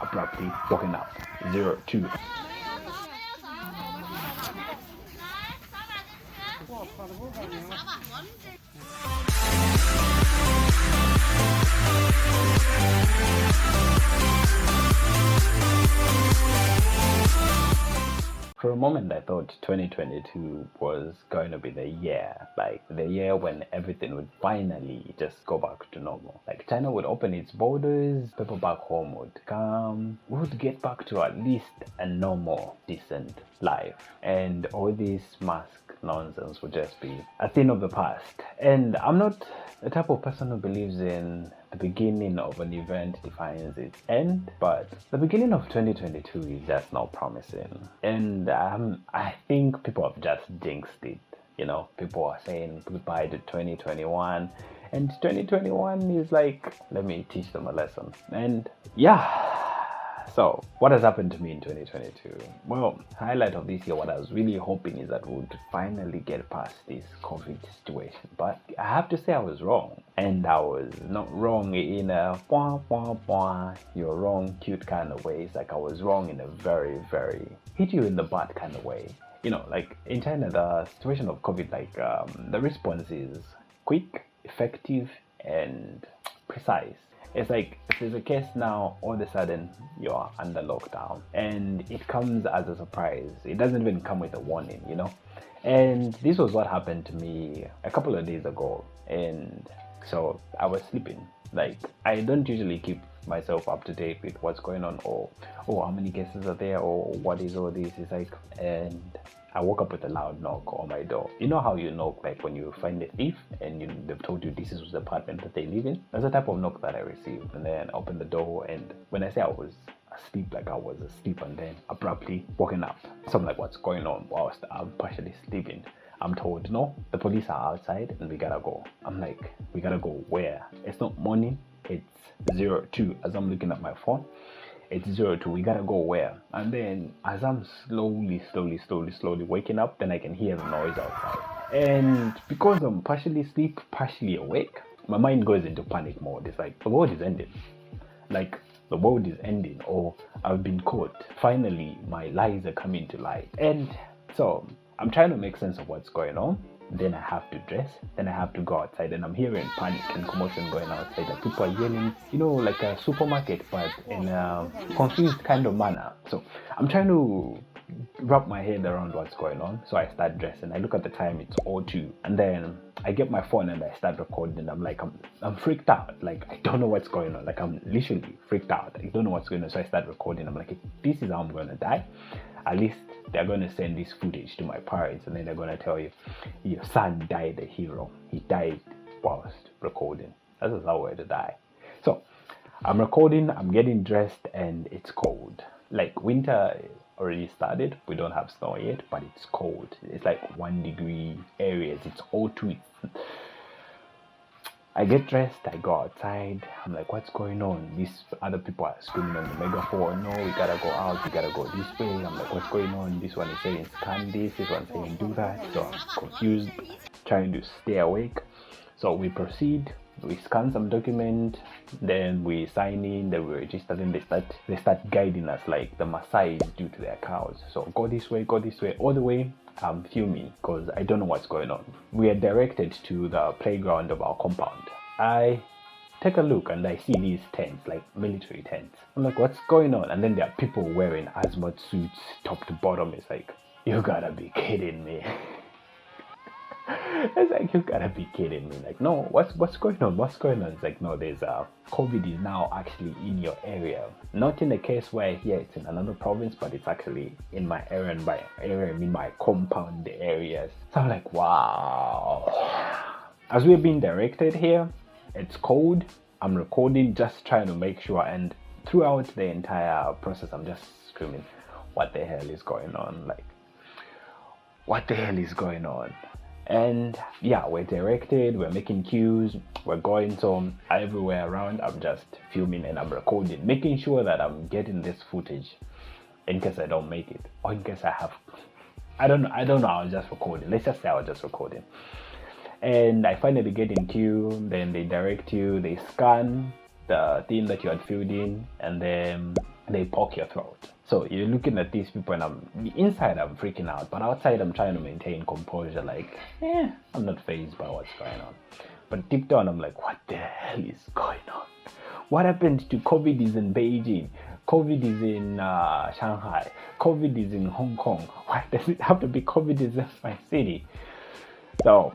abruptly walking up. 02. For a moment, I thought 2022 was going to be the year, like the year when everything would finally just go back to normal. Like China would open its borders, people back home would come, we would get back to at least a normal, decent life. And all this mask nonsense would just be a thing of the past. And I'm not the type of person who believes in the beginning of an event defines its end, but the beginning of 2022 is just not promising. And I think people have just jinxed it. You know, people are saying goodbye to 2021, and 2021 is like, let me teach them a lesson. And yeah. So, what has happened to me in 2022? Well, highlight of this year, what I was really hoping is that we would finally get past this COVID situation. But I have to say I was wrong. And I was not wrong in a you're wrong cute kind of way. It's like I was wrong in a very, very hit you in the butt kind of way. You know, like in China, the situation of COVID, like the response is quick, effective, and precise. It's like if there's a case now, all of a sudden you're under lockdown, and it comes as a surprise. It doesn't even come with a warning, you know. And this was what happened to me a couple of days ago. And so I was sleeping. Like I don't usually keep myself up to date with what's going on, or how many cases are there, or what is all this. It's like, and I woke up with a loud knock on my door. You know how you knock like when you find a thief and they've told you this is the apartment that they live in? That's the type of knock that I received. And then I opened the door, and when I say I was asleep, like I was asleep and then abruptly woken up. So I'm like, what's going on? Whilst I'm partially sleeping, I'm told, no, the police are outside and we gotta go. I'm like, we gotta go where? It's not morning, it's 02. As I'm looking at my phone, it's 02, we gotta go where? And then as I'm slowly waking up, then I can hear the noise outside. And because I'm partially asleep, partially awake, my mind goes into panic mode. It's like, the world is ending. Like, the world is ending, or I've been caught. Finally, my lies are coming to light. And so I'm trying to make sense of what's going on. Then I have to dress, then I have to go outside, and I'm hearing panic and commotion going outside. Like people are yelling, you know, like a supermarket, but in a confused kind of manner. So I'm trying to wrap my head around what's going on. So I start dressing. I look at the time, it's 02, and then I get my phone and I start recording. I'm like, I'm freaked out. Like I don't know what's going on. Like I'm literally freaked out. I don't know what's going on. So I start recording. I'm like, if this is how I'm going to die, at least they're going to send this footage to my parents, and then they're going to tell you, your son died a hero. He died whilst recording. That's how we're to die. So I'm recording, I'm getting dressed, and it's cold. Like winter already started. We don't have snow yet, but it's cold. It's like 1 degree areas. It's 02. I get dressed, I go outside. I'm like, what's going on? These other people are screaming on the megaphone. No, we gotta go out, we gotta go this way. I'm like, what's going on? This one is saying scan this one saying do that. So I'm confused, trying to stay awake. So we proceed, we scan some document, then we sign in, then we register, then they start guiding us like the Maasai do to their cows. So go this way, all the way. I'm fuming because I don't know what's going on. We are directed to the playground of our compound. I take a look and I see these tents, like military tents. I'm like, what's going on? And then there are people wearing hazmat suits top to bottom. It's like, you gotta be kidding me. It's like, you gotta be kidding me. Like, no, what's going on? What's going on? It's like, no, there's COVID is now actually in your area. Not in the case where here it's in another province, but it's actually in my area, and by area I mean my compound areas. So I'm like, wow. As we're being directed here, it's cold. I'm recording, just trying to make sure, and throughout the entire process I'm just screaming, what the hell is going on? Like, what the hell is going on? And yeah, we're directed, we're making cues, we're going, so everywhere around I'm just filming and I'm recording, making sure that I'm getting this footage in case I don't make it, or in case I have, I don't know, I was just recording. Let's just say I was just recording. And I finally get in queue, then they direct you, they scan the thing that you had filled in, and then they poke your throat. So you're looking at these people, and inside I'm freaking out, but outside I'm trying to maintain composure, like, I'm not fazed by what's going on. But deep down I'm like, what the hell is going on? What happened to COVID is in Beijing? COVID is in Shanghai. COVID is in Hong Kong. Why does it have to be COVID is in my city? So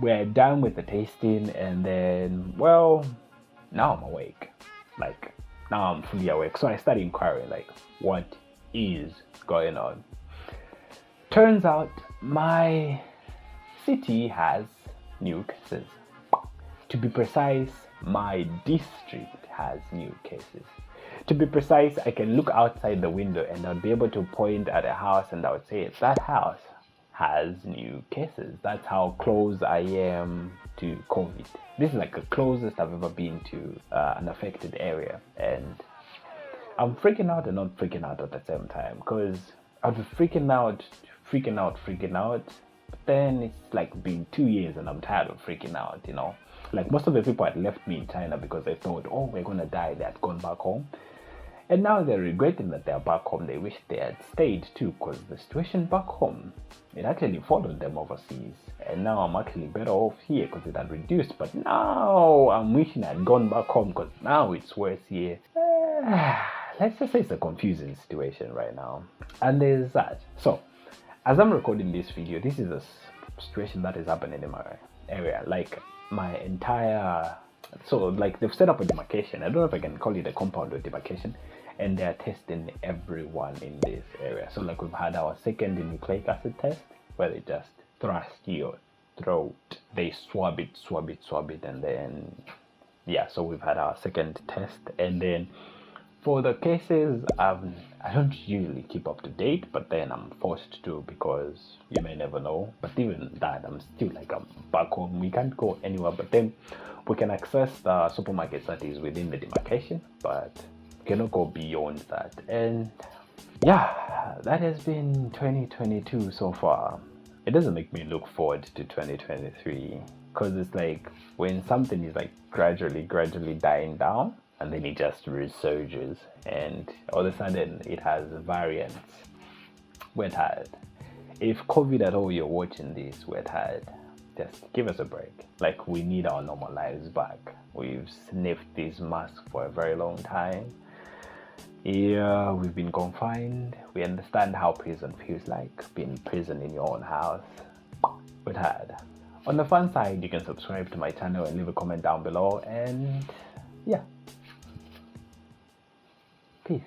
we're done with the tasting, and then, well, now I'm awake. Like, now I'm fully awake. So I started inquiring, like, what is going on? Turns out my city has new cases. To be precise, my district has new cases. To be precise, I can look outside the window and I'll be able to point at a house and I would say, that house has new cases. That's how close I am to COVID. This is like the closest I've ever been to an affected area, and I'm freaking out and not freaking out at the same time, because I'd be freaking out, but then it's like been 2 years and I'm tired of freaking out, you know. Like, most of the people had left me in China because they thought, oh, we're gonna die. They had gone back home. And now they're regretting that they're back home. They wish they had stayed too, because the situation back home, it actually followed them overseas. And now I'm actually better off here because it had reduced. But now I'm wishing I'd gone back home because now it's worse here. Let's just say it's a confusing situation right now. And there's that. So, as I'm recording this video, this is a situation that is happening in my area. Like, my entire... So, like, they've set up a demarcation. I don't know if I can call it a compound or demarcation. And they're testing everyone in this area. So, like, we've had our second nucleic acid test, where they just thrust your throat. They swab it, and then, yeah, so we've had our second test. And then for the cases, I don't usually keep up to date, but then I'm forced to, because you may never know. But even that, I'm still like, I'm back home. We can't go anywhere, but then we can access the supermarkets that is within the demarcation, but cannot go beyond that. And yeah, that has been 2022 so far. It doesn't make me look forward to 2023, because it's like when something is like gradually dying down, and then it just resurges, and all of a sudden it has variants. We're tired. If COVID at all you're watching this, we're tired. Just give us a break. Like, we need our normal lives back. We've sniffed these masks for a very long time. Yeah, we've been confined. We understand how prison feels like, being in prison in your own house. We're tired. On the fun side, you can subscribe to my channel and leave a comment down below, and yeah. Peace.